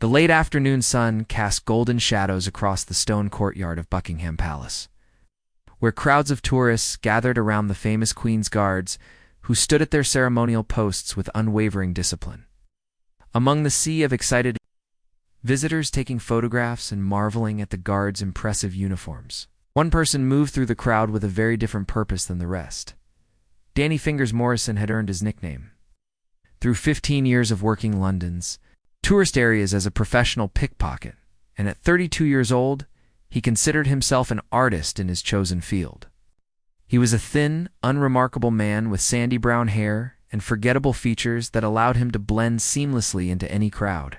The late afternoon sun cast golden shadows across the stone courtyard of Buckingham Palace, where crowds of tourists gathered around the famous Queen's guards, who stood at their ceremonial posts with unwavering discipline. Among the sea of excited visitors taking photographs and marveling at the guards' impressive uniforms, one person moved through the crowd with a very different purpose than the rest. Danny Fingers Morrison had earned his nickname through 15 years of working London's tourist areas as a professional pickpocket, and at 32 years old, he considered himself an artist in his chosen field. He was a thin, unremarkable man with sandy brown hair and forgettable features that allowed him to blend seamlessly into any crowd.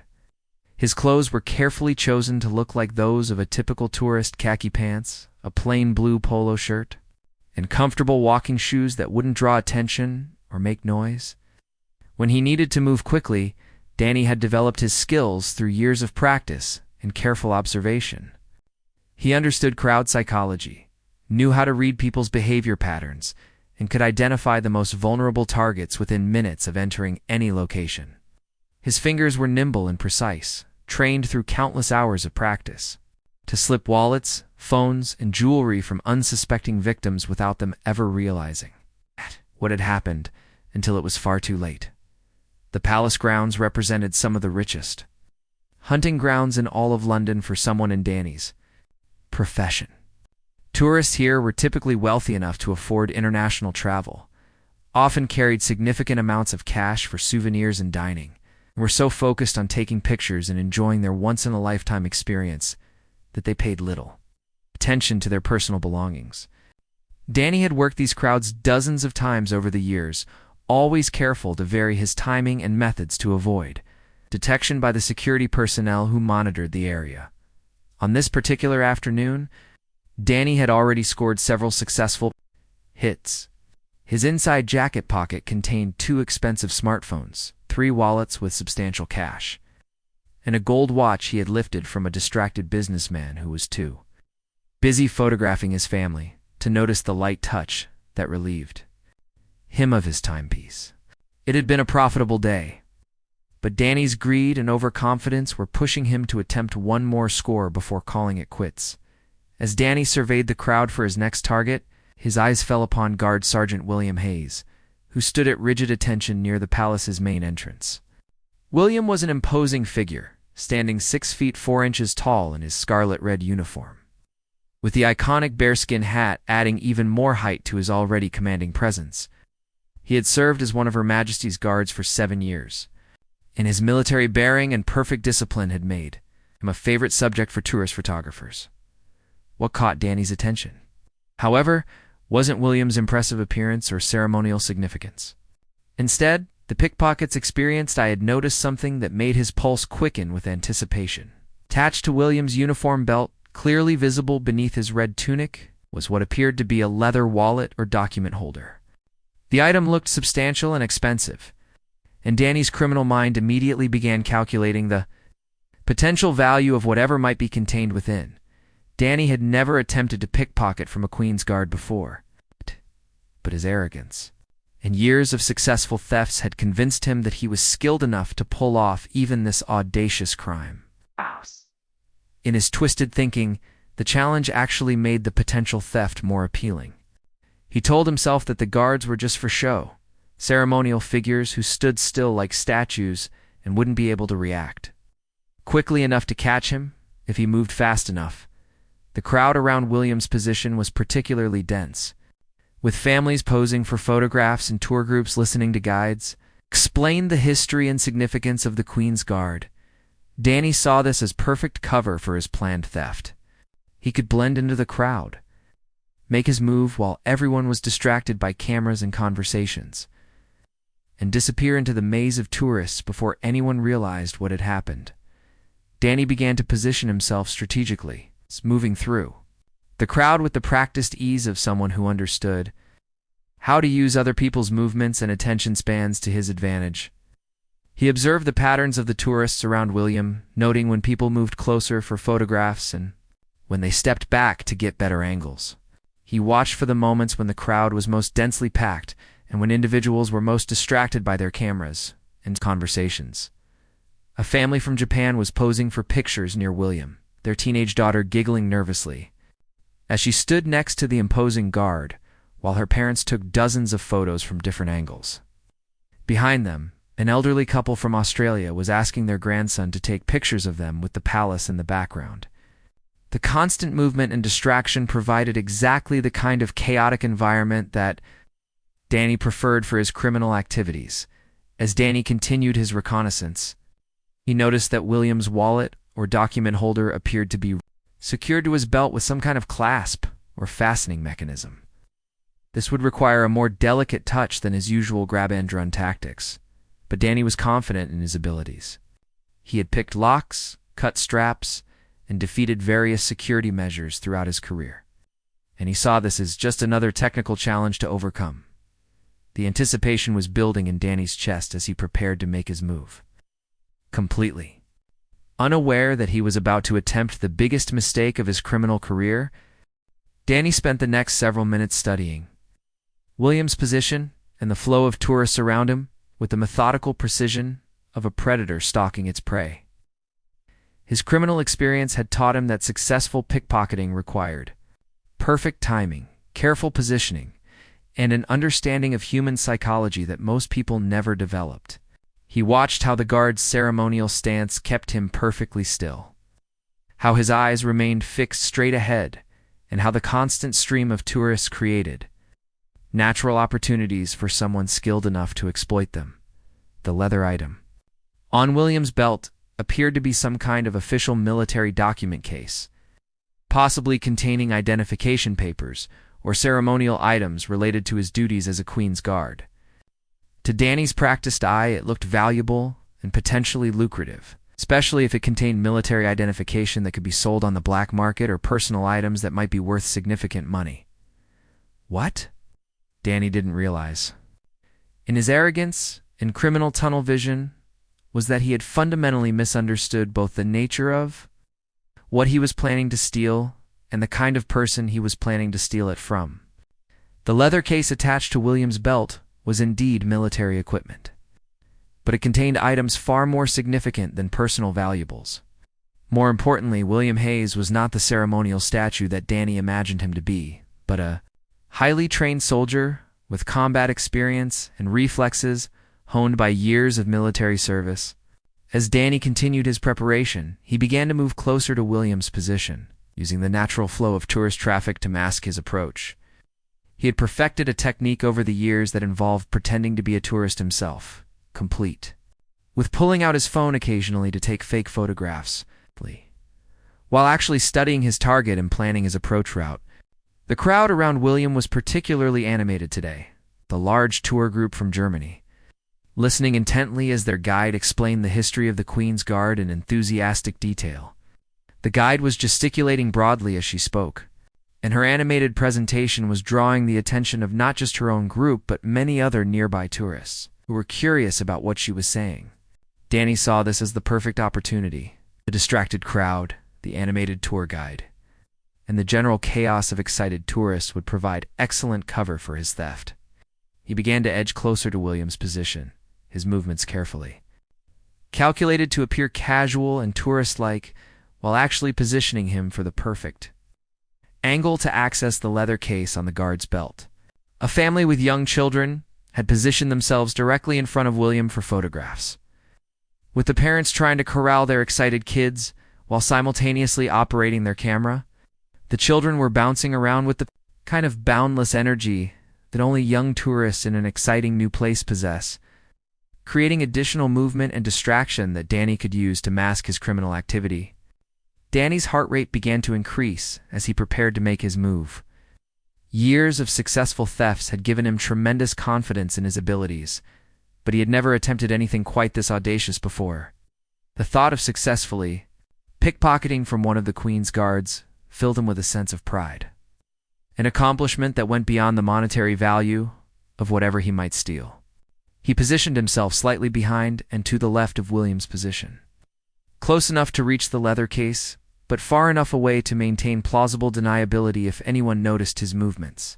His clothes were carefully chosen to look like those of a typical tourist: khaki pants, a plain blue polo shirt, and comfortable walking shoes that wouldn't draw attention or make noise. When he needed to move quickly, Danny had developed his skills through years of practice and careful observation. He understood crowd psychology, knew how to read people's behavior patterns, and could identify the most vulnerable targets within minutes of entering any location. His fingers were nimble and precise, trained through countless hours of practice to slip wallets, phones, and jewelry from unsuspecting victims without them ever realizing what had happened until it was far too late. The palace grounds represented some of the richest hunting grounds in all of London for someone in Danny's profession. Tourists here were typically wealthy enough to afford international travel, often carried significant amounts of cash for souvenirs and dining, and were so focused on taking pictures and enjoying their once-in-a-lifetime experience that they paid little attention to their personal belongings. Danny had worked these crowds dozens of times over the years, always careful to vary his timing and methods to avoid detection by the security personnel who monitored the area. On this particular afternoon, Danny had already scored several successful hits. His inside jacket pocket contained 2 expensive smartphones, 3 wallets with substantial cash, and a gold watch he had lifted from a distracted businessman who was too busy photographing his family to notice the light touch that relieved him of his timepiece. It had been a profitable day, but Danny's greed and overconfidence were pushing him to attempt one more score before calling it quits. As Danny surveyed the crowd for his next target, his eyes fell upon Guard Sergeant William Hayes, who stood at rigid attention near the palace's main entrance. William was an imposing figure, standing 6 feet 4 inches tall in his scarlet-red uniform, with the iconic bearskin hat adding even more height to his already commanding presence. He had served as one of Her Majesty's guards for 7 years, and his military bearing and perfect discipline had made him a favorite subject for tourist photographers. What caught Danny's attention, however, wasn't William's impressive appearance or ceremonial significance. Instead, the pickpockets experienced I had noticed something that made his pulse quicken with anticipation. Attached to William's uniform belt, clearly visible beneath his red tunic, was what appeared to be a leather wallet or document holder. The item looked substantial and expensive, and Danny's criminal mind immediately began calculating the potential value of whatever might be contained within. Danny had never attempted to pickpocket from a Queen's Guard before, but his arrogance and years of successful thefts had convinced him that he was skilled enough to pull off even this audacious crime. In his twisted thinking, the challenge actually made the potential theft more appealing. He told himself that the guards were just for show, ceremonial figures who stood still like statues and wouldn't be able to react quickly enough to catch him if he moved fast enough. The crowd around William's position was particularly dense, with families posing for photographs and tour groups listening to guides explain the history and significance of the Queen's Guard. Danny saw this as perfect cover for his planned theft. He could blend into the crowd, make his move while everyone was distracted by cameras and conversations, and disappear into the maze of tourists before anyone realized what had happened. Danny began to position himself strategically, moving through the crowd with the practiced ease of someone who understood how to use other people's movements and attention spans to his advantage. He observed the patterns of the tourists around William, noting when people moved closer for photographs and when they stepped back to get better angles. He watched for the moments when the crowd was most densely packed and when individuals were most distracted by their cameras and conversations. A family from Japan was posing for pictures near William, their teenage daughter giggling nervously as she stood next to the imposing guard, while her parents took dozens of photos from different angles. Behind them, an elderly couple from Australia was asking their grandson to take pictures of them with the palace in the background. The constant movement and distraction provided exactly the kind of chaotic environment that Danny preferred for his criminal activities. As Danny continued his reconnaissance, he noticed that William's wallet or document holder appeared to be secured to his belt with some kind of clasp or fastening mechanism. This would require a more delicate touch than his usual grab-and-run tactics, but Danny was confident in his abilities. He had picked locks, cut straps, and defeated various security measures throughout his career, and he saw this as just another technical challenge to overcome. The anticipation was building in Danny's chest as he prepared to make his move. Completely unaware that he was about to attempt the biggest mistake of his criminal career, Danny spent the next several minutes studying William's position and the flow of tourists around him with the methodical precision of a predator stalking its prey. His criminal experience had taught him that successful pickpocketing required perfect timing, careful positioning, and an understanding of human psychology that most people never developed. He watched how the guard's ceremonial stance kept him perfectly still, how his eyes remained fixed straight ahead, and how the constant stream of tourists created natural opportunities for someone skilled enough to exploit them. The leather item on William's belt appeared to be some kind of official military document case, possibly containing identification papers or ceremonial items related to his duties as a Queen's Guard. To Danny's practiced eye, it looked valuable and potentially lucrative, especially if it contained military identification that could be sold on the black market or personal items that might be worth significant money. What? Danny didn't realize, in his arrogance and criminal tunnel vision, was that he had fundamentally misunderstood both the nature of what he was planning to steal and the kind of person he was planning to steal it from. The leather case attached to William's belt was indeed military equipment, but it contained items far more significant than personal valuables. More importantly, William Hayes was not the ceremonial statue that Danny imagined him to be, but a highly trained soldier with combat experience and reflexes honed by years of military service. As Danny continued his preparation, he began to move closer to William's position, using the natural flow of tourist traffic to mask his approach. He had perfected a technique over the years that involved pretending to be a tourist himself, complete with pulling out his phone occasionally to take fake photographs, while actually studying his target and planning his approach route. The crowd around William was particularly animated today, the large tour group from Germany, listening intently as their guide explained the history of the Queen's Guard in enthusiastic detail. The guide was gesticulating broadly as she spoke, and her animated presentation was drawing the attention of not just her own group but many other nearby tourists who were curious about what she was saying. Danny saw this as the perfect opportunity. The distracted crowd, the animated tour guide, and the general chaos of excited tourists would provide excellent cover for his theft. He began to edge closer to William's position, his movements carefully calculated to appear casual and tourist-like, while actually positioning him for the perfect angle to access the leather case on the guard's belt. A family with young children had positioned themselves directly in front of William for photographs, with the parents trying to corral their excited kids while simultaneously operating their camera. The children were bouncing around with the kind of boundless energy that only young tourists in an exciting new place possess, creating additional movement and distraction that Danny could use to mask his criminal activity. Danny's heart rate began to increase as he prepared to make his move. Years of successful thefts had given him tremendous confidence in his abilities, but he had never attempted anything quite this audacious before. The thought of successfully pickpocketing from one of the Queen's Guards filled him with a sense of pride, an accomplishment that went beyond the monetary value of whatever he might steal. He positioned himself slightly behind and to the left of William's position, close enough to reach the leather case, but far enough away to maintain plausible deniability if anyone noticed his movements.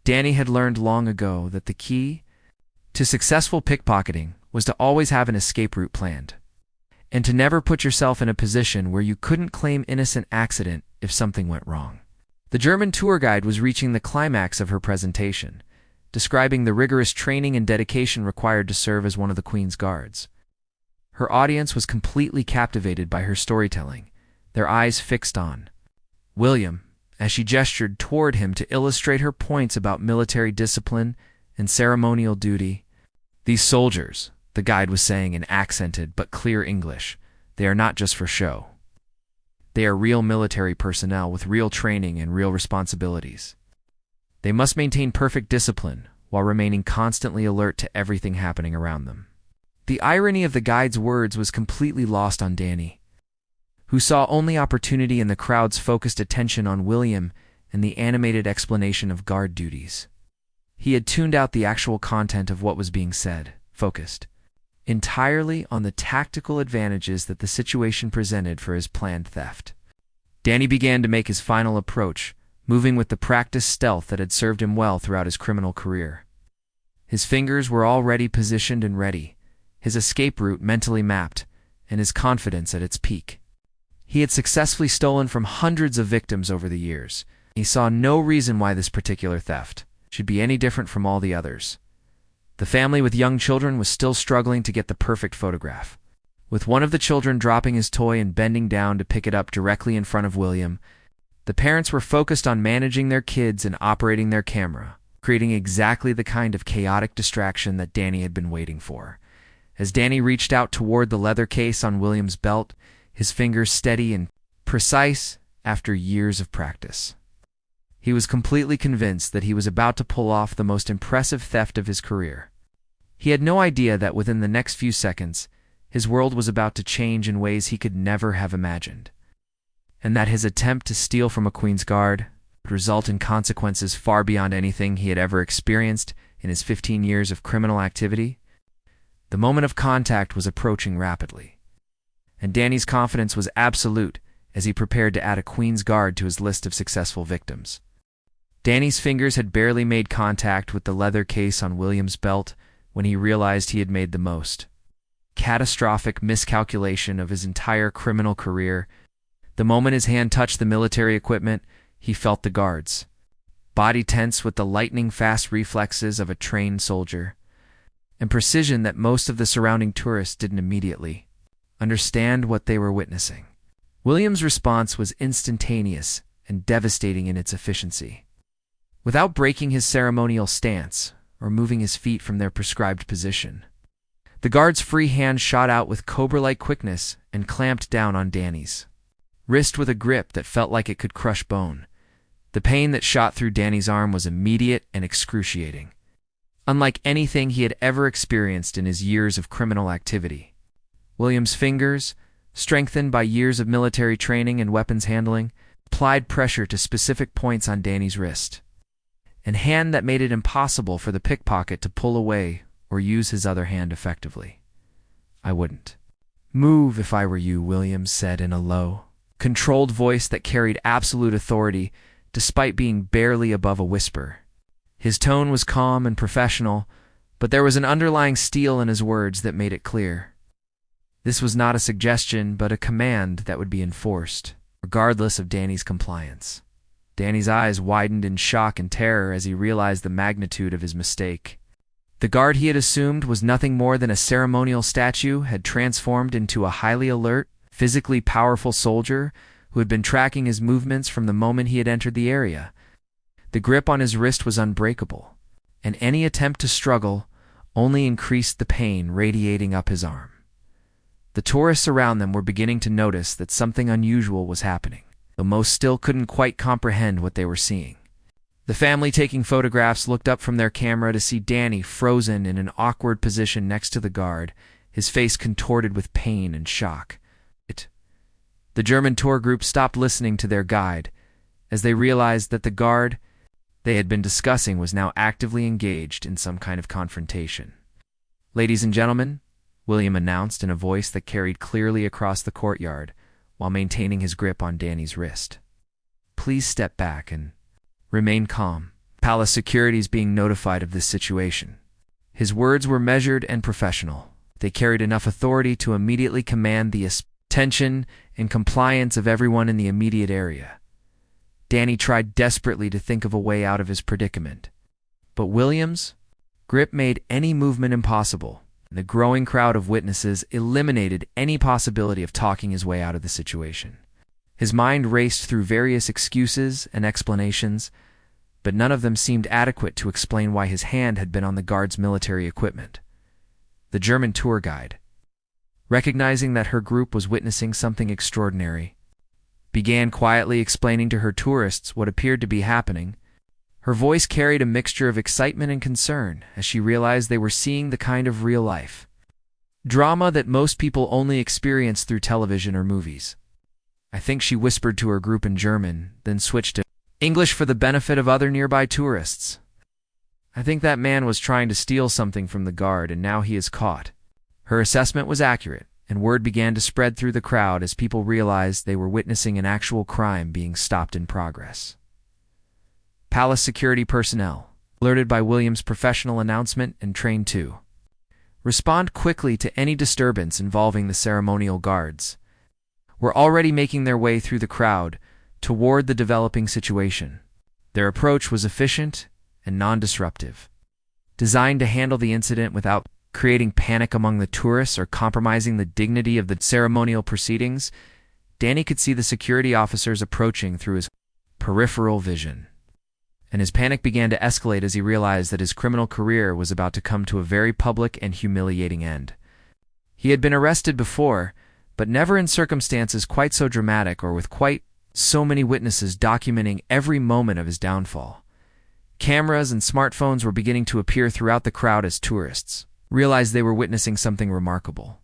Danny had learned long ago that the key To successful pickpocketing was to always have an escape route planned, and to never put yourself in a position where you couldn't claim innocent accident if something went wrong. The German tour guide was reaching the climax of her presentation, describing the rigorous training and dedication required to serve as one of the Queen's guards. Her audience was completely captivated by her storytelling, their eyes fixed on William as she gestured toward him to illustrate her points about military discipline and ceremonial duty. "These soldiers," the guide was saying in accented but clear English, "they are not just for show. They are real military personnel with real training and real responsibilities. They must maintain perfect discipline while remaining constantly alert to everything happening around them." The irony of the guide's words was completely lost on Danny, who saw only opportunity in the crowd's focused attention on William and the animated explanation of guard duties. He had tuned out the actual content of what was being said, focused entirely on the tactical advantages that the situation presented for his planned theft. Danny began to make his final approach, moving with the practiced stealth that had served him well throughout his criminal career. His fingers were already positioned and ready, his escape route mentally mapped, and his confidence at its peak. He had successfully stolen from hundreds of victims over the years. He saw no reason why this particular theft should be any different from all the others. The family with young children was still struggling to get the perfect photograph. With one of the children dropping his toy and bending down to pick it up directly in front of William, the parents were focused on managing their kids and operating their camera, creating exactly the kind of chaotic distraction that Danny had been waiting for. As Danny reached out toward the leather case on William's belt, his fingers steady and precise after years of practice, he was completely convinced that he was about to pull off the most impressive theft of his career. He had no idea that within the next few seconds, his world was about to change in ways he could never have imagined, and that his attempt to steal from a Queen's Guard would result in consequences far beyond anything he had ever experienced in his 15 years of criminal activity. The moment of contact was approaching rapidly, and Danny's confidence was absolute as he prepared to add a Queen's Guard to his list of successful victims. Danny's fingers had barely made contact with the leather case on William's belt when he realized he had made the most catastrophic miscalculation of his entire criminal career. The moment his hand touched the military equipment, he felt the guard's body tense with the lightning-fast reflexes of a trained soldier, and precision that most of the surrounding tourists didn't immediately understand what they were witnessing. William's response was instantaneous and devastating in its efficiency. Without breaking his ceremonial stance or moving his feet from their prescribed position, the guard's free hand shot out with cobra-like quickness and clamped down on Danny's wrist with a grip that felt like it could crush bone. The pain that shot through Danny's arm was immediate and excruciating, unlike anything he had ever experienced in his years of criminal activity. William's fingers, strengthened by years of military training and weapons handling, applied pressure to specific points on Danny's wrist, a hand that made it impossible for the pickpocket to pull away or use his other hand effectively. "I wouldn't move if I were you," Williams said in a low, controlled voice that carried absolute authority despite being barely above a whisper. His tone was calm and professional, but there was an underlying steel in his words that made it clear this was not a suggestion but a command that would be enforced, regardless of Danny's compliance. Danny's eyes widened in shock and terror as he realized the magnitude of his mistake. The guard he had assumed was nothing more than a ceremonial statue had transformed into a highly alert, physically powerful soldier who had been tracking his movements from the moment he had entered the area. The grip on his wrist was unbreakable, and any attempt to struggle only increased the pain radiating up his arm. The tourists around them were beginning to notice that something unusual was happening, though most still couldn't quite comprehend what they were seeing. The family taking photographs looked up from their camera to see Danny frozen in an awkward position next to the guard, his face contorted with pain and shock. The German tour group stopped listening to their guide as they realized that the guard they had been discussing was now actively engaged in some kind of confrontation. "Ladies and gentlemen," William announced in a voice that carried clearly across the courtyard while maintaining his grip on Danny's wrist, "please step back and remain calm. Palace security is being notified of this situation." His words were measured and professional. They carried enough authority to immediately command the attention and compliance of everyone in the immediate area. Danny tried desperately to think of a way out of his predicament. But Williams' grip made any movement impossible, and the growing crowd of witnesses eliminated any possibility of talking his way out of the situation. His mind raced through various excuses and explanations, but none of them seemed adequate to explain why his hand had been on the guard's military equipment. The German tour guide, recognizing that her group was witnessing something extraordinary, began quietly explaining to her tourists what appeared to be happening. Her voice carried a mixture of excitement and concern as she realized they were seeing the kind of real-life drama that most people only experience through television or movies. I think she whispered to her group in German, then switched to English for the benefit of other nearby tourists. I think that man was trying to steal something from the guard, and now he is caught. Her assessment was accurate, and word began to spread through the crowd as people realized they were witnessing an actual crime being stopped in progress. Palace security personnel, alerted by Williams' professional announcement and trained to respond quickly to any disturbance involving the ceremonial guards, were already making their way through the crowd toward the developing situation. Their approach was efficient and non-disruptive, designed to handle the incident without creating panic among the tourists or compromising the dignity of the ceremonial proceedings. Danny could see the security officers approaching through his peripheral vision, and his panic began to escalate as he realized that his criminal career was about to come to a very public and humiliating end. He had been arrested before, but never in circumstances quite so dramatic or with quite so many witnesses documenting every moment of his downfall. Cameras and smartphones were beginning to appear throughout the crowd as tourists realized they were witnessing something remarkable.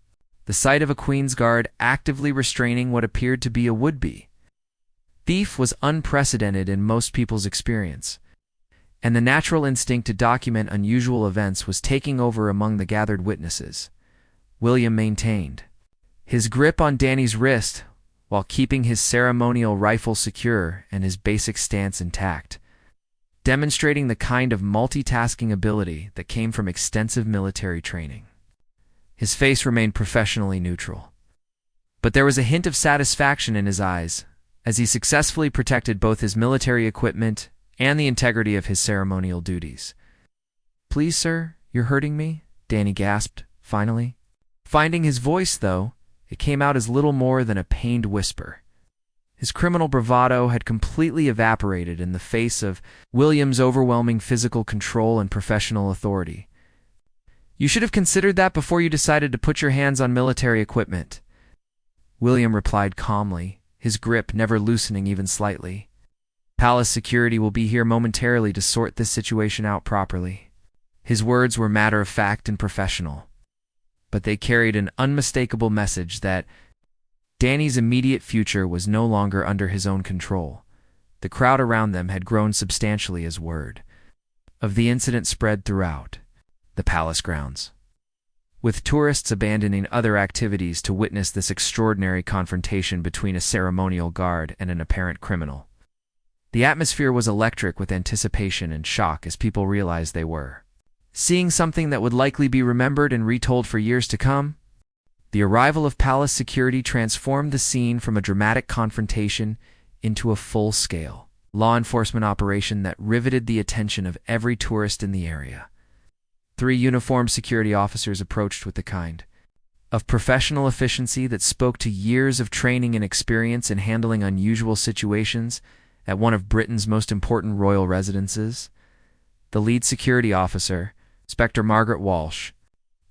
The sight of a Queen's Guard actively restraining what appeared to be a would-be thief was unprecedented in most people's experience, and the natural instinct to document unusual events was taking over among the gathered witnesses. William maintained his grip on Danny's wrist while keeping his ceremonial rifle secure and his basic stance intact, demonstrating the kind of multitasking ability that came from extensive military training. His face remained professionally neutral, but there was a hint of satisfaction in his eyes as he successfully protected both his military equipment and the integrity of his ceremonial duties. "Please, sir, you're hurting me," Danny gasped, finally. Finding his voice, though, it came out as little more than a pained whisper. His criminal bravado had completely evaporated in the face of William's overwhelming physical control and professional authority. "You should have considered that before you decided to put your hands on military equipment," William replied calmly, his grip never loosening even slightly. "Palace security will be here momentarily to sort this situation out properly." His words were matter-of-fact and professional, but they carried an unmistakable message that Danny's immediate future was no longer under his own control. The crowd around them had grown substantially as word of the incident spread throughout the palace grounds, with tourists abandoning other activities to witness this extraordinary confrontation between a ceremonial guard and an apparent criminal. The atmosphere was electric with anticipation and shock as people realized they were seeing something that would likely be remembered and retold for years to come. The arrival of palace security transformed the scene from a dramatic confrontation into a full-scale law enforcement operation that riveted the attention of every tourist in the area. 3 uniformed security officers approached with the kind of professional efficiency that spoke to years of training and experience in handling unusual situations at one of Britain's most important royal residences. The lead security officer, Inspector Margaret Walsh,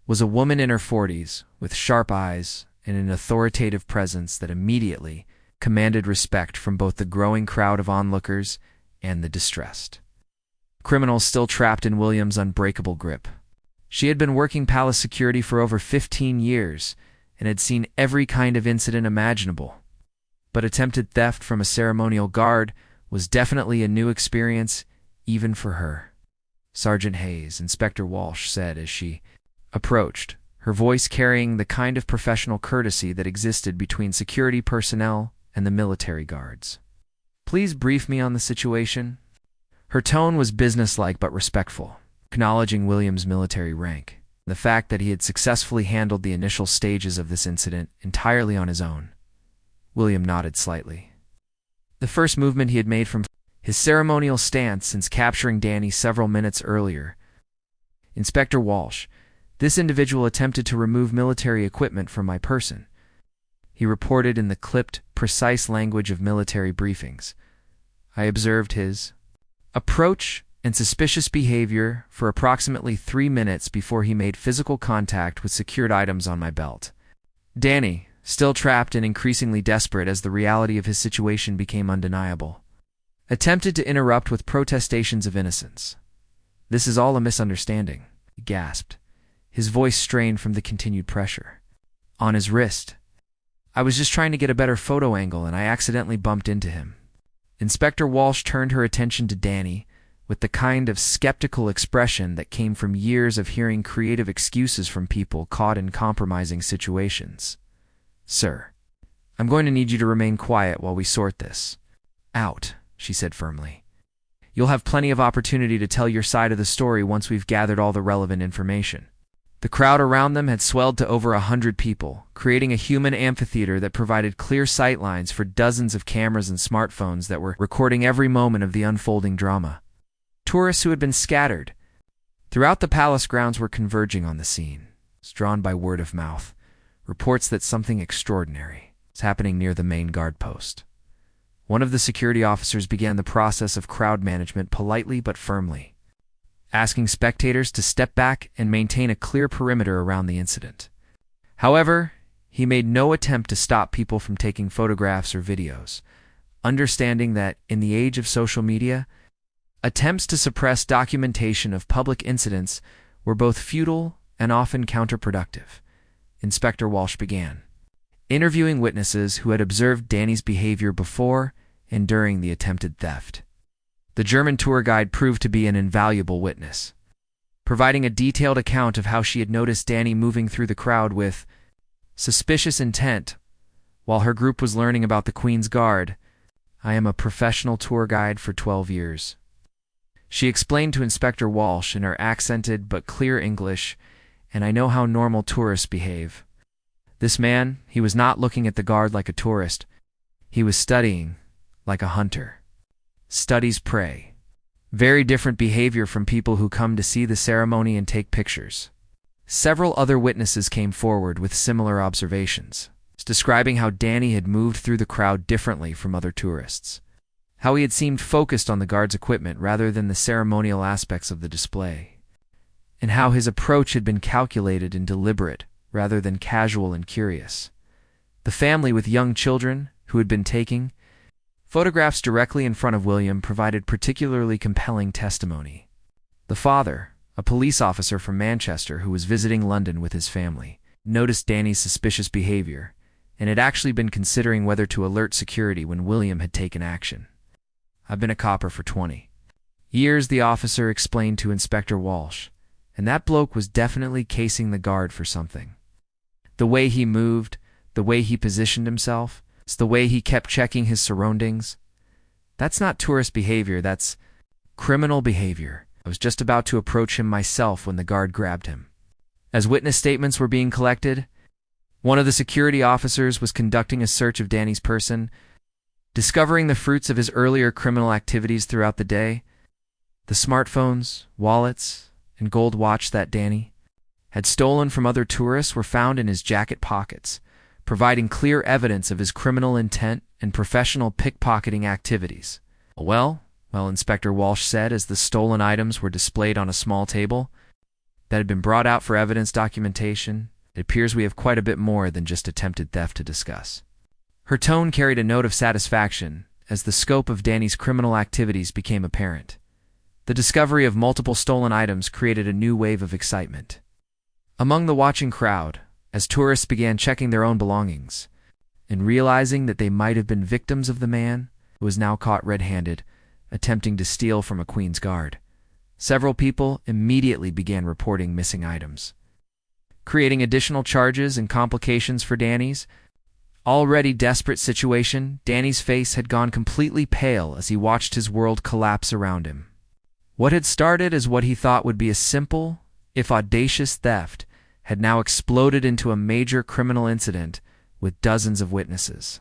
was a woman in her 40s with sharp eyes and an authoritative presence that immediately commanded respect from both the growing crowd of onlookers and the distressed criminals still trapped in William's unbreakable grip. She had been working palace security for over 15 years and had seen every kind of incident imaginable. But attempted theft from a ceremonial guard was definitely a new experience even for her. "Sergeant Hayes," Inspector Walsh said as she approached, her voice carrying the kind of professional courtesy that existed between security personnel and the military guards. "Please brief me on the situation." Her tone was businesslike but respectful, acknowledging William's military rank, the fact that he had successfully handled the initial stages of this incident entirely on his own. William nodded slightly. The first movement he had made from his ceremonial stance since capturing Danny several minutes earlier. Inspector Walsh, this individual attempted to remove military equipment from my person. He reported in the clipped, precise language of military briefings. I observed his approach and suspicious behavior for approximately 3 minutes before he made physical contact with secured items on my belt. Danny, still trapped and increasingly desperate as the reality of his situation became undeniable, attempted to interrupt with protestations of innocence. "This is all a misunderstanding," he gasped, his voice strained from the continued pressure on his wrist. "I was just trying to get a better photo angle and I accidentally bumped into him." Inspector Walsh turned her attention to Danny with the kind of skeptical expression that came from years of hearing creative excuses from people caught in compromising situations. "Sir, I'm going to need you to remain quiet while we sort this out," she said firmly. "You'll have plenty of opportunity to tell your side of the story once we've gathered all the relevant information." The crowd around them had swelled to over 100 people, creating a human amphitheater that provided clear sightlines for dozens of cameras and smartphones that were recording every moment of the unfolding drama. Tourists who had been scattered throughout the palace grounds were converging on the scene, drawn by word of mouth, reports that something extraordinary was happening near the main guard post. One of the security officers began the process of crowd management politely but firmly, asking spectators to step back and maintain a clear perimeter around the incident. However, he made no attempt to stop people from taking photographs or videos, understanding that, in the age of social media, attempts to suppress documentation of public incidents were both futile and often counterproductive. Inspector Walsh began interviewing witnesses who had observed Danny's behavior before and during the attempted theft. The German tour guide proved to be an invaluable witness, providing a detailed account of how she had noticed Danny moving through the crowd with suspicious intent while her group was learning about the Queen's Guard. "I am a professional tour guide for 12 years. She explained to Inspector Walsh in her accented but clear English, "and I know how normal tourists behave. This man, he was not looking at the guard like a tourist. He was studying like a hunter studies prey. Very different behavior from people who come to see the ceremony and take pictures." Several other witnesses came forward with similar observations, describing how Danny had moved through the crowd differently from other tourists, how he had seemed focused on the guard's equipment rather than the ceremonial aspects of the display, and how his approach had been calculated and deliberate rather than casual and curious. The family with young children, who had been taking photographs directly in front of William, provided particularly compelling testimony. The father, a police officer from Manchester who was visiting London with his family, noticed Danny's suspicious behavior and had actually been considering whether to alert security when William had taken action. "I've been a copper for 20 years," the officer explained to Inspector Walsh, "and that bloke was definitely casing the guard for something. The way he moved, the way he positioned himself, the way he kept checking his surroundings. That's not tourist behavior, that's criminal behavior. I was just about to approach him myself when the guard grabbed him." As witness statements were being collected, one of the security officers was conducting a search of Danny's person, discovering the fruits of his earlier criminal activities throughout the day. The smartphones, wallets, and gold watch that Danny had stolen from other tourists were found in his jacket pockets, providing clear evidence of his criminal intent and professional pickpocketing activities. Well, Inspector Walsh said as the stolen items were displayed on a small table that had been brought out for evidence documentation, "it appears we have quite a bit more than just attempted theft to discuss." Her tone carried a note of satisfaction as the scope of Danny's criminal activities became apparent. The discovery of multiple stolen items created a new wave of excitement among the watching crowd as tourists began checking their own belongings and realizing that they might have been victims of the man who was now caught red-handed attempting to steal from a Queen's Guard. Several people immediately began reporting missing items, creating additional charges and complications for Danny's already desperate situation. Danny's face had gone completely pale as he watched his world collapse around him. What had started as what he thought would be a simple, if audacious theft had now exploded into a major criminal incident with dozens of witnesses.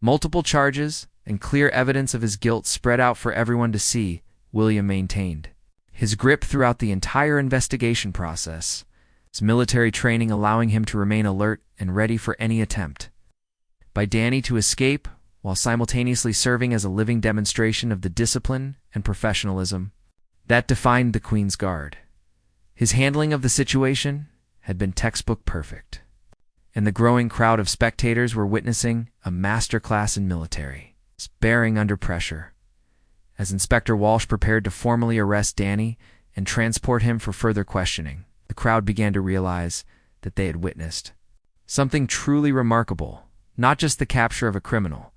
Multiple charges and clear evidence of his guilt spread out for everyone to see, William maintained his grip throughout the entire investigation process, his military training allowing him to remain alert and ready for any attempt by Danny to escape while simultaneously serving as a living demonstration of the discipline and professionalism that defined the Queen's Guard. His handling of the situation had been textbook perfect, and the growing crowd of spectators were witnessing a masterclass in military bearing under pressure. As Inspector Walsh prepared to formally arrest Danny and transport him for further questioning, the crowd began to realize that they had witnessed something truly remarkable, not just the capture of a criminal,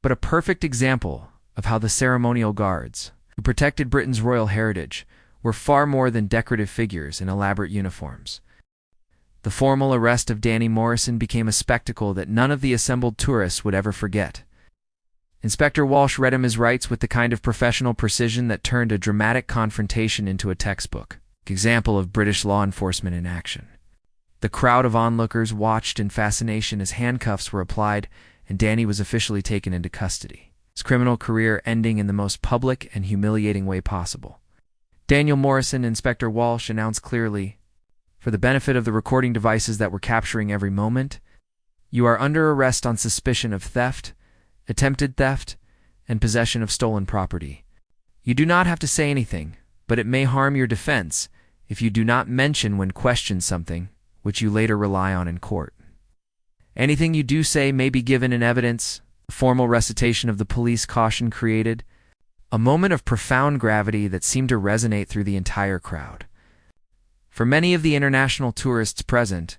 but a perfect example of how the ceremonial guards, who protected Britain's royal heritage, were far more than decorative figures in elaborate uniforms. The formal arrest of Danny Morrison became a spectacle that none of the assembled tourists would ever forget. Inspector Walsh read him his rights with the kind of professional precision that turned a dramatic confrontation into a textbook example of British law enforcement in action. The crowd of onlookers watched in fascination as handcuffs were applied and Danny was officially taken into custody, his criminal career ending in the most public and humiliating way possible. Daniel Morrison, Inspector Walsh, announced clearly, for the benefit of the recording devices that were capturing every moment, "You are under arrest on suspicion of theft, attempted theft, and possession of stolen property. You do not have to say anything, but it may harm your defense if you do not mention when questioned something which you later rely on in court. Anything you do say may be given in evidence." A formal recitation of the police caution created a moment of profound gravity that seemed to resonate through the entire crowd. For many of the international tourists present,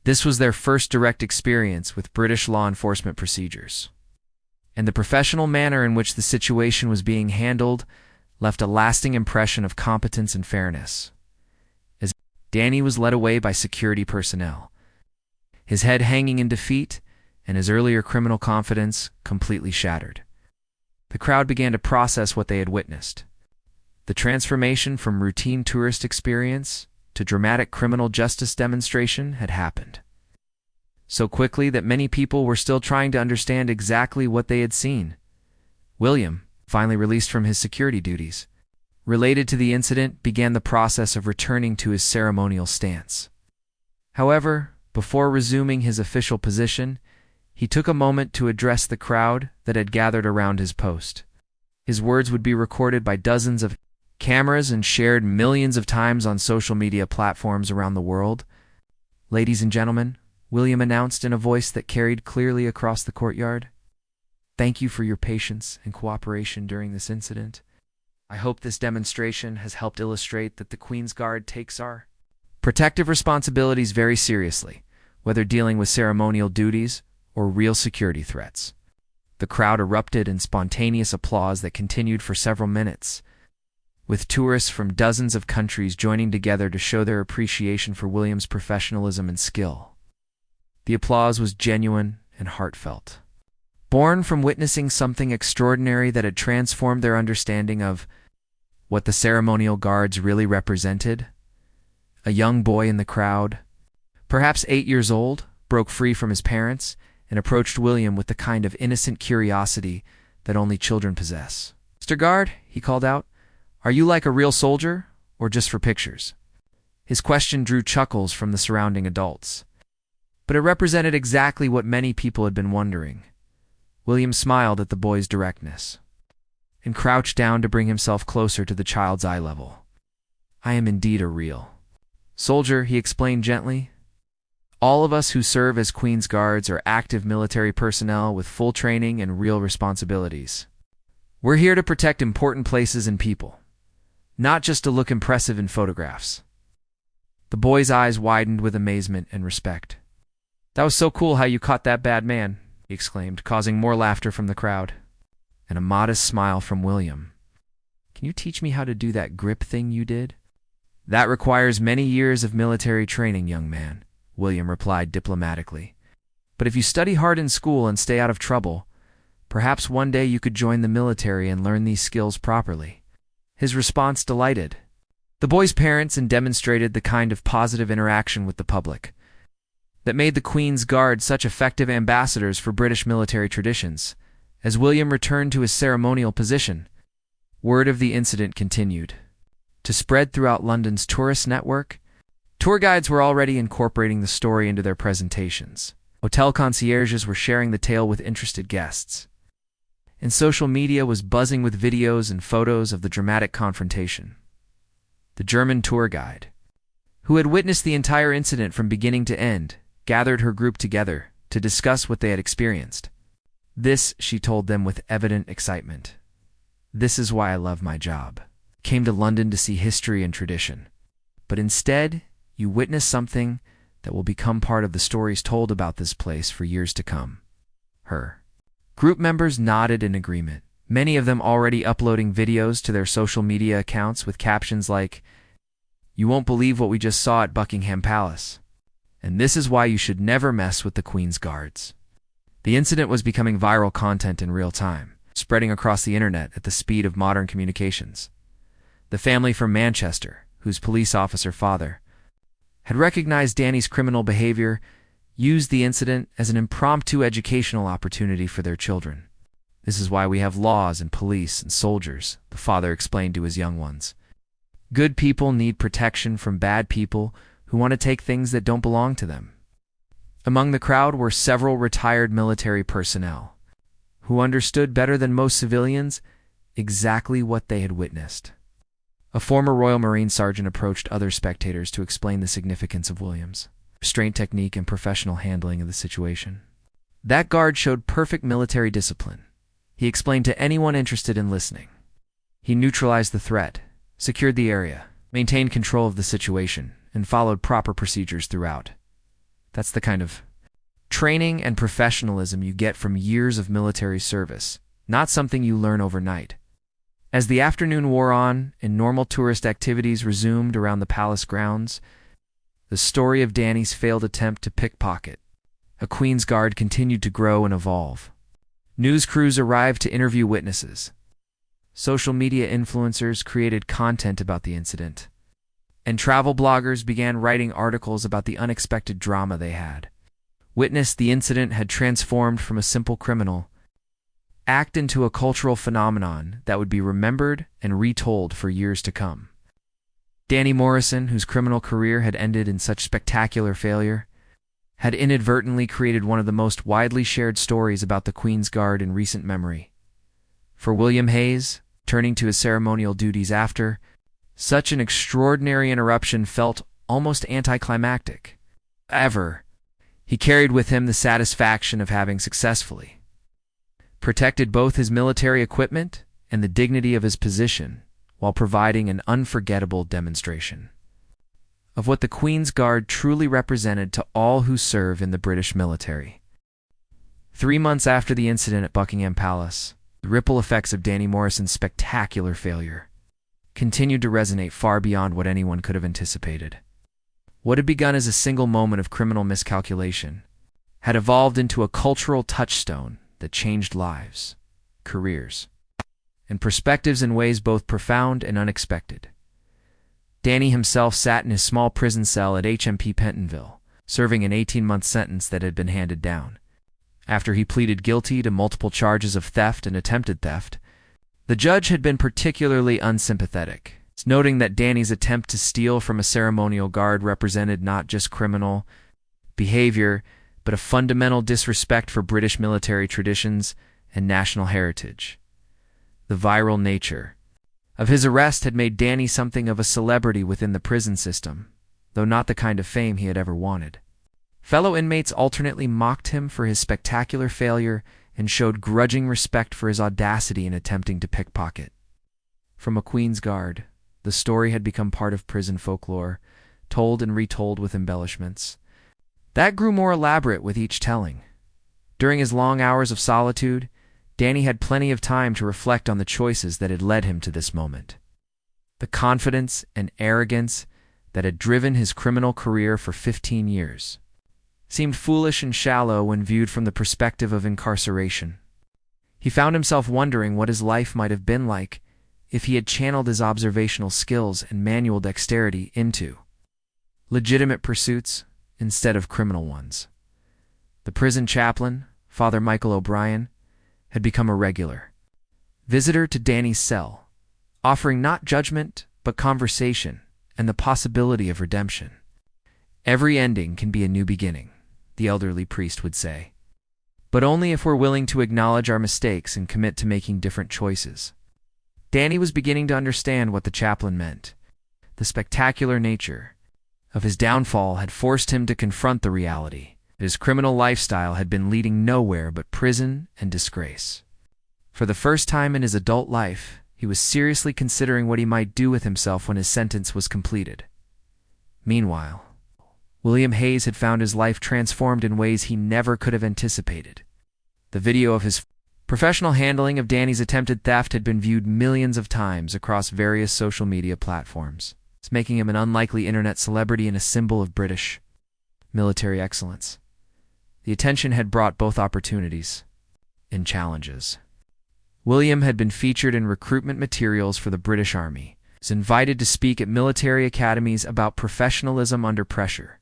this was their first direct experience with British law enforcement procedures, and the professional manner in which the situation was being handled left a lasting impression of competence and fairness. As Danny was led away by security personnel, his head hanging in defeat and his earlier criminal confidence completely shattered, the crowd began to process what they had witnessed. The transformation from routine tourist experience to dramatic criminal justice demonstration had happened so quickly that many people were still trying to understand exactly what they had seen. William, finally released from his security duties related to the incident, began the process of returning to his ceremonial stance. However, before resuming his official position, he took a moment to address the crowd that had gathered around his post. His words would be recorded by dozens of cameras and shared millions of times on social media platforms around the world. "Ladies and gentlemen," William announced in a voice that carried clearly across the courtyard, "thank you for your patience and cooperation during this incident. I hope this demonstration has helped illustrate that the Queen's Guard takes our protective responsibilities very seriously, whether dealing with ceremonial duties or real security threats." The crowd erupted in spontaneous applause that continued for several minutes, with tourists from dozens of countries joining together to show their appreciation for William's professionalism and skill. The applause was genuine and heartfelt, born from witnessing something extraordinary that had transformed their understanding of what the ceremonial guards really represented. A young boy in the crowd, perhaps 8 years old, broke free from his parents and approached William with the kind of innocent curiosity that only children possess. "Mr. Guard," he called out, "are you like a real soldier, or just for pictures?" His question drew chuckles from the surrounding adults, but it represented exactly what many people had been wondering. William smiled at the boy's directness and crouched down to bring himself closer to the child's eye level. "I am indeed a real soldier," he explained gently. "All of us who serve as Queen's Guards are active military personnel with full training and real responsibilities. We're here to protect important places and people, not just to look impressive in photographs." The boy's eyes widened with amazement and respect. "That was so cool how you caught that bad man," he exclaimed, causing more laughter from the crowd, and a modest smile from William. "Can you teach me how to do that grip thing you did?" "That requires many years of military training, young man," William replied diplomatically. "But if you study hard in school and stay out of trouble, perhaps one day you could join the military and learn these skills properly." His response delighted the boy's parents and demonstrated the kind of positive interaction with the public that made the Queen's Guard such effective ambassadors for British military traditions. As William returned to his ceremonial position, word of the incident continued to spread throughout London's tourist network. Tour guides were already incorporating the story into their presentations. Hotel concierges were sharing the tale with interested guests, and social media was buzzing with videos and photos of the dramatic confrontation. The German tour guide, who had witnessed the entire incident from beginning to end, gathered her group together to discuss what they had experienced. This, she told them with evident excitement. This is why I love my job. Came to London to see history and tradition. But instead, you witness something that will become part of the stories told about this place for years to come. Her group members nodded in agreement, many of them already uploading videos to their social media accounts with captions like, "You won't believe what we just saw at Buckingham Palace. And this is why you should never mess with the Queen's Guards." The incident was becoming viral content in real time, spreading across the internet at the speed of modern communications. The family from Manchester, whose police officer father had recognized Danny's criminal behavior, used the incident as an impromptu educational opportunity for their children. "This is why we have laws and police and soldiers," the father explained to his young ones. "Good people need protection from bad people who want to take things that don't belong to them." Among the crowd were several retired military personnel, who understood better than most civilians exactly what they had witnessed. A former Royal Marine sergeant approached other spectators to explain the significance of William's restraint technique and professional handling of the situation. That guard showed perfect military discipline, he explained to anyone interested in listening. He neutralized the threat, secured the area, maintained control of the situation, and followed proper procedures throughout. That's the kind of training and professionalism you get from years of military service, not something you learn overnight. As the afternoon wore on and normal tourist activities resumed around the palace grounds, the story of Danny's failed attempt to pickpocket a Queen's Guard continued to grow and evolve. News crews arrived to interview witnesses. Social media influencers created content about the incident, and travel bloggers began writing articles about the unexpected drama they had witnessed. The incident had transformed from a simple criminal act into a cultural phenomenon that would be remembered and retold for years to come. Danny Morrison, whose criminal career had ended in such spectacular failure, had inadvertently created one of the most widely shared stories about the Queen's Guard in recent memory. For William Hayes, turning to his ceremonial duties after, such an extraordinary interruption felt almost anticlimactic. However, he carried with him the satisfaction of having successfully protected both his military equipment and the dignity of his position while providing an unforgettable demonstration of what the Queen's Guard truly represented to all who serve in the British military. 3 months after the incident at Buckingham Palace, the ripple effects of Danny Morrison's spectacular failure continued to resonate far beyond what anyone could have anticipated. What had begun as a single moment of criminal miscalculation had evolved into a cultural touchstone that changed lives, careers, and perspectives in ways both profound and unexpected. Danny himself sat in his small prison cell at HMP Pentonville, serving an 18-month sentence that had been handed down. After he pleaded guilty to multiple charges of theft and attempted theft, the judge had been particularly unsympathetic, noting that Danny's attempt to steal from a ceremonial guard represented not just criminal behavior, but a fundamental disrespect for British military traditions and national heritage. The viral nature of his arrest had made Danny something of a celebrity within the prison system, though not the kind of fame he had ever wanted. Fellow inmates alternately mocked him for his spectacular failure and showed grudging respect for his audacity in attempting to pickpocket. From a Queen's Guard, the story had become part of prison folklore, told and retold with embellishments that grew more elaborate with each telling. During his long hours of solitude, Danny had plenty of time to reflect on the choices that had led him to this moment. The confidence and arrogance that had driven his criminal career for 15 years seemed foolish and shallow when viewed from the perspective of incarceration. He found himself wondering what his life might have been like if he had channeled his observational skills and manual dexterity into legitimate pursuits instead of criminal ones. The prison chaplain, Father Michael O'Brien, had become a regular visitor to Danny's cell, offering not judgment but conversation and the possibility of redemption. "Every ending can be a new beginning," the elderly priest would say, "but only if we're willing to acknowledge our mistakes and commit to making different choices." Danny was beginning to understand what the chaplain meant. The spectacular nature of his downfall had forced him to confront the reality that his criminal lifestyle had been leading nowhere but prison and disgrace. For the first time in his adult life, he was seriously considering what he might do with himself when his sentence was completed. Meanwhile, William Hayes had found his life transformed in ways he never could have anticipated. The video of his professional handling of Danny's attempted theft had been viewed millions of times across various social media platforms, making him an unlikely internet celebrity and a symbol of British military excellence. The attention had brought both opportunities and challenges. William had been featured in recruitment materials for the British Army, was invited to speak at military academies about professionalism under pressure,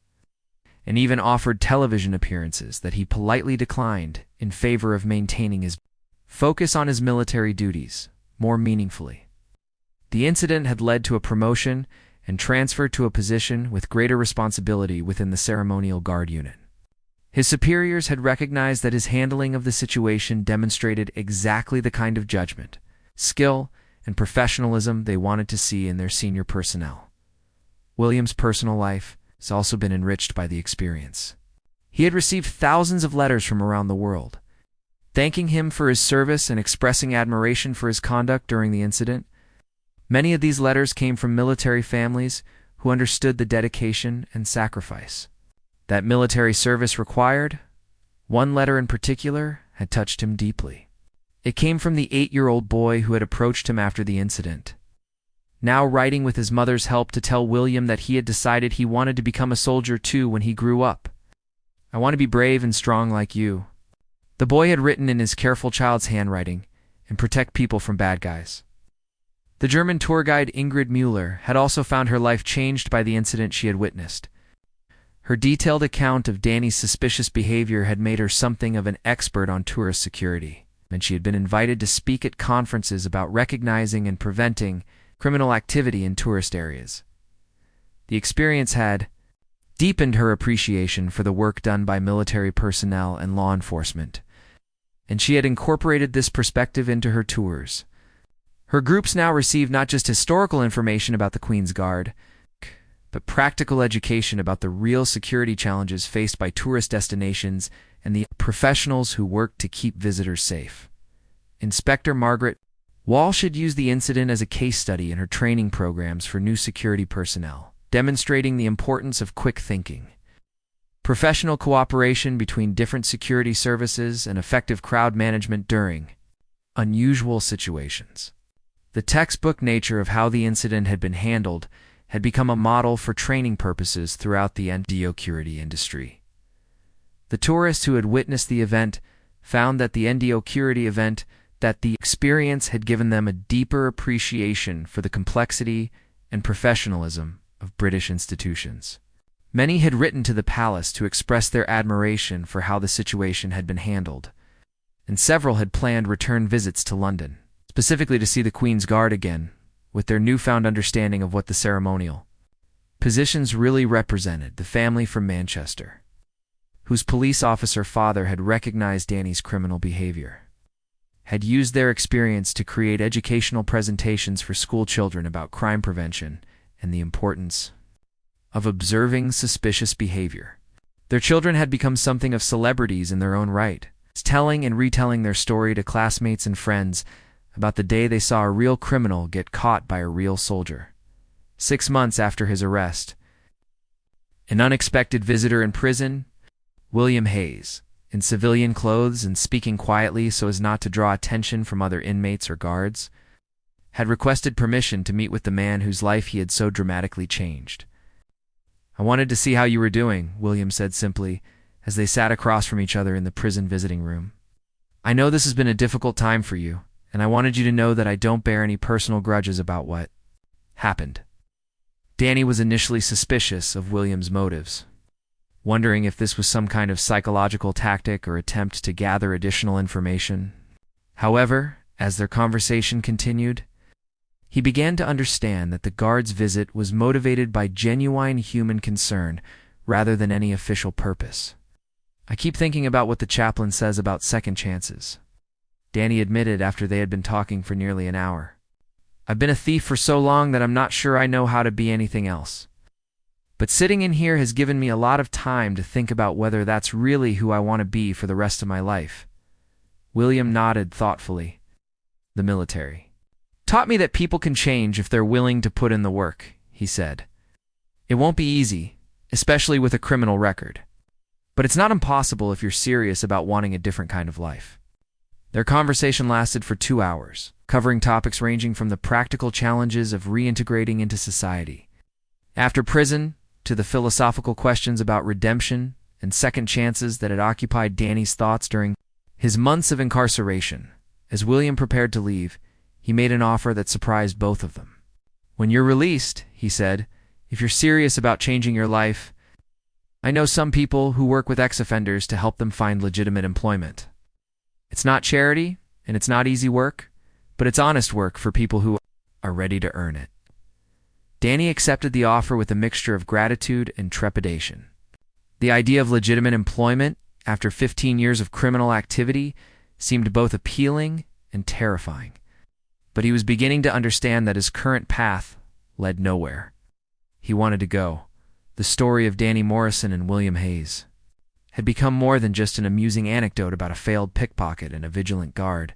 and even offered television appearances that he politely declined in favor of maintaining his focus on his military duties more meaningfully. The incident had led to a promotion and transfer to a position with greater responsibility within the ceremonial guard unit. His superiors had recognized that his handling of the situation demonstrated exactly the kind of judgment, skill, and professionalism they wanted to see in their senior personnel. William's personal life has also been enriched by the experience. He had received thousands of letters from around the world, thanking him for his service and expressing admiration for his conduct during the incident. Many of these letters came from military families who understood the dedication and sacrifice that military service required. One letter in particular had touched him deeply. It came from the 8-year-old boy who had approached him after the incident, now writing with his mother's help to tell William that he had decided he wanted to become a soldier too when he grew up. "I want to be brave and strong like you," the boy had written in his careful child's handwriting, "and protect people from bad guys." The German tour guide Ingrid Müller had also found her life changed by the incident she had witnessed. Her detailed account of Danny's suspicious behavior had made her something of an expert on tourist security, and she had been invited to speak at conferences about recognizing and preventing criminal activity in tourist areas. The experience had deepened her appreciation for the work done by military personnel and law enforcement, and she had incorporated this perspective into her tours. Her groups now received not just historical information about the Queen's Guard, but practical education about the real security challenges faced by tourist destinations and the professionals who work to keep visitors safe. Inspector Margaret Walsh had used the incident as a case study in her training programs for new security personnel, demonstrating the importance of quick thinking, professional cooperation between different security services, and effective crowd management during unusual situations. The textbook nature of how the incident had been handled had become a model for training purposes throughout the NDO-security industry. The tourists who had witnessed the event found that the NDO-security event that the experience had given them a deeper appreciation for the complexity and professionalism of British institutions. Many had written to the palace to express their admiration for how the situation had been handled, and several had planned return visits to London, specifically to see the Queen's Guard again, with their newfound understanding of what the ceremonial positions really represented. The family from Manchester, whose police officer father had recognized Danny's criminal behavior, had used their experience to create educational presentations for school children about crime prevention and the importance of observing suspicious behavior. Their children had become something of celebrities in their own right, telling and retelling their story to classmates and friends about the day they saw a real criminal get caught by a real soldier. 6 months after his arrest, an unexpected visitor in prison, William Hayes, in civilian clothes and speaking quietly so as not to draw attention from other inmates or guards, had requested permission to meet with the man whose life he had so dramatically changed. "I wanted to see how you were doing," William said simply, as they sat across from each other in the prison visiting room. "I know this has been a difficult time for you, and I wanted you to know that I don't bear any personal grudges about what happened. Danny was initially suspicious of William's motives, wondering if this was some kind of psychological tactic or attempt to gather additional information. However, as their conversation continued, he began to understand that the guard's visit was motivated by genuine human concern rather than any official purpose. I keep thinking about what the chaplain says about second chances, Danny admitted after they had been talking for nearly an hour. I've been a thief for so long that I'm not sure I know how to be anything else. But sitting in here has given me a lot of time to think about whether that's really who I want to be for the rest of my life. William nodded thoughtfully. The military taught me that people can change if they're willing to put in the work, he said. It won't be easy, especially with a criminal record. But it's not impossible if you're serious about wanting a different kind of life. Their conversation lasted for 2 hours, covering topics ranging from the practical challenges of reintegrating into society, after prison, to the philosophical questions about redemption and second chances that had occupied Danny's thoughts during his months of incarceration. As William prepared to leave, he made an offer that surprised both of them. When you're released, he said, if you're serious about changing your life, I know some people who work with ex-offenders to help them find legitimate employment. It's not charity, and it's not easy work, but it's honest work for people who are ready to earn it. Danny accepted the offer with a mixture of gratitude and trepidation. The idea of legitimate employment, after 15 years of criminal activity, seemed both appealing and terrifying. But he was beginning to understand that his current path led nowhere. He wanted to go. The story of Danny Morrison and William Hayes had become more than just an amusing anecdote about a failed pickpocket and a vigilant guard.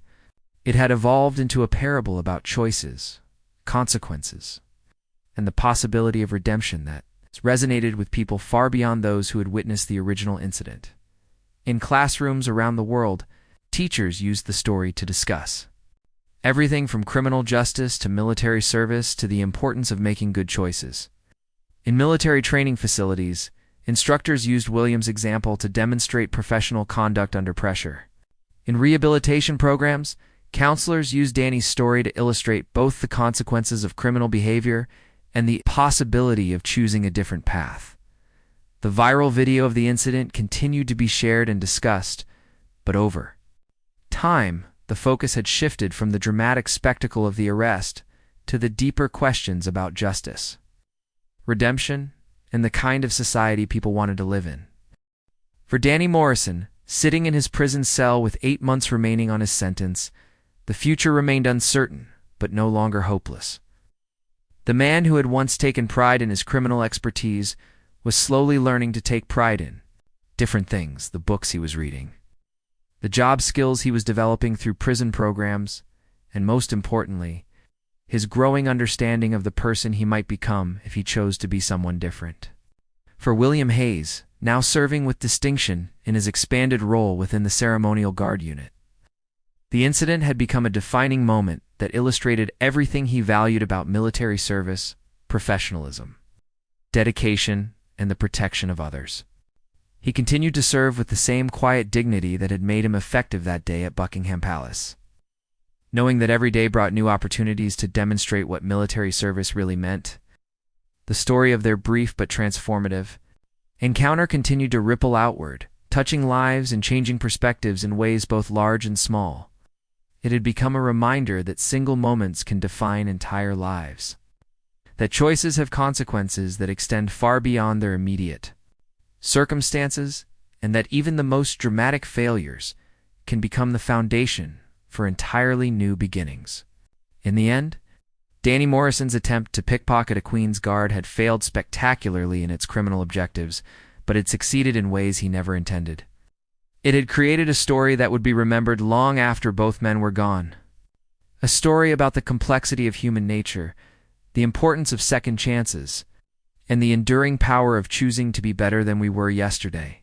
It had evolved into a parable about choices, consequences, and the possibility of redemption that resonated with people far beyond those who had witnessed the original incident. In classrooms around the world, teachers used the story to discuss everything from criminal justice to military service to the importance of making good choices. In military training facilities, instructors used William's example to demonstrate professional conduct under pressure. In rehabilitation programs, counselors used Danny's story to illustrate both the consequences of criminal behavior and the possibility of choosing a different path. The viral video of the incident continued to be shared and discussed, but over time, the focus had shifted from the dramatic spectacle of the arrest to the deeper questions about justice, redemption, and the kind of society people wanted to live in. For Danny Morrison, sitting in his prison cell with 8 months remaining on his sentence, the future remained uncertain, but no longer hopeless. The man who had once taken pride in his criminal expertise was slowly learning to take pride in different things, the books he was reading, the job skills he was developing through prison programs, and most importantly, his growing understanding of the person he might become if he chose to be someone different. For William Hayes, now serving with distinction in his expanded role within the ceremonial guard unit, the incident had become a defining moment that illustrated everything he valued about military service, professionalism, dedication, and the protection of others. He continued to serve with the same quiet dignity that had made him effective that day at Buckingham Palace, knowing that every day brought new opportunities to demonstrate what military service really meant. The story of their brief but transformative encounter continued to ripple outward, touching lives and changing perspectives in ways both large and small. It had become a reminder that single moments can define entire lives, that choices have consequences that extend far beyond their immediate circumstances, and that even the most dramatic failures can become the foundation for entirely new beginnings. In the end, Danny Morrison's attempt to pickpocket a Queen's Guard had failed spectacularly in its criminal objectives, but it succeeded in ways he never intended. It had created a story that would be remembered long after both men were gone. A story about the complexity of human nature, the importance of second chances, and the enduring power of choosing to be better than we were yesterday.